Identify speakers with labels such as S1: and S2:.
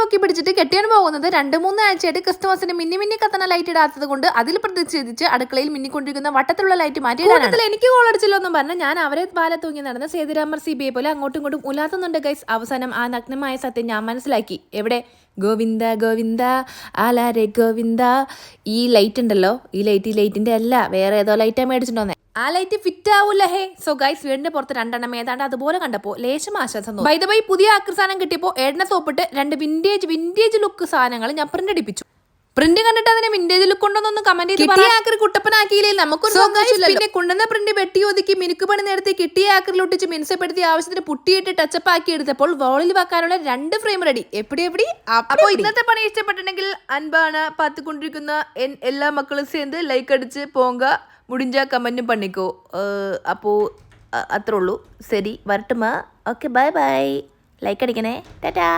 S1: പൊക്കി പിടിച്ചിട്ട് കെട്ടിയാൻ പോകുന്നത് 2-3 ആഴ്ചയായിട്ട് ക്രിസ്തുമസിന് മിന്നി കത്തന ലൈറ്റ് ഇടാത്തത് കൊണ്ട് അതിൽ പ്രതിഷേധിച്ച് അടുക്കളയിൽ മിന്നിക്കൊണ്ടിരിക്കുന്ന വട്ടത്തിലുള്ള ലൈറ്റ് മാറ്റി ഇടാനാണ്. എനിക്ക് കോളടിച്ചല്ലോ എന്നും പറഞ്ഞ് ഞാൻ അവരെ പാല തൂങ്ങി നടന്ന സേതുരാമർ CBI പോലെ അങ്ങോട്ടും ഇങ്ങോട്ടും ഉലാത്തുന്നുണ്ട് ഗൈസ്. അവസാനം ആ നഗ്നമായ സത്യം ഞാൻ മനസ്സിലാക്കി. എവിടെ? ഗോവിന്ദ ഗോവിന്ദ ആലാരെ ഗോവിന്ദ. ഈ ലൈറ്റ് ഉണ്ടല്ലോ, ഈ ലൈറ്റിന്റെ അല്ല, വേറെ ഏതോ ലൈറ്റാണ് മേടിച്ചിട്ടുണ്ടോന്നേ. ആ ലൈറ്റ് ഫിറ്റ് ആവൂല ഹേ. സോ ഗൈസ്, വീടിന്റെ പുറത്ത് 2 എണ്ണം ഏതാണ്ട് അതുപോലെ കണ്ടപ്പോൾ ലേശം ആശ്വാസം തോന്നി. ബൈ ദ ബൈ, പുതിയ ആക്രി കിട്ടിയപ്പോൾ ഏടനെ സോപ്പിട്ട് 2 വിന്റേജ് ലുക്ക് സാധനങ്ങൾ ഞാൻ പ്രിന്റ് അടിപ്പിച്ചു. പ്രിന്റ് കണ്ടിട്ട് അതിനെ വിന്റേജ് ലുക്ക് ഉണ്ടോന്നൊന്ന് കമന്റ് ചെയ്ത് ആക്രി കുട്ടപ്പനാക്കിയില്ലേ നമുക്കൊരു സന്തോഷമില്ല. പിന്നെ കൊണ്ടുവന്ന പ്രിന്റ് വെട്ടി ഒതുക്കി മിനുക്ക് പണി നേരത്തെ കിട്ടിയ ആക്രിലൊട്ടിച്ച് മിനുസപ്പെടുത്തി ആവശ്യത്തിന് പുട്ടിയിട്ട് ടച്ചപ്പ് ആക്കി എടുത്തപ്പോൾ വോളിൽ വെക്കാനുള്ള 2 ഫ്രെയിം റെഡി. എപ്പടി അപ്പോൾ ഇന്നത്തെ പണി ഇഷ്ടപ്പെട്ടിട്ടുണ്ടെങ്കിൽ അൻപാണ് പാത്തുകൊണ്ടിരിക്കുന്ന എല്ലാ മക്കളും ചേർന്ന് ലൈക്ക് അടിച്ച് പോങ്ക മുടിഞ്ച കമന്റും പണിക്കോ. അപ്പോൾ അത്രേ ഉള്ളൂ. ശരി, വരട്ടുമാ. Okay, bye bye. ലൈക്ക് അടിക്കണേ. ടാറ്റാ.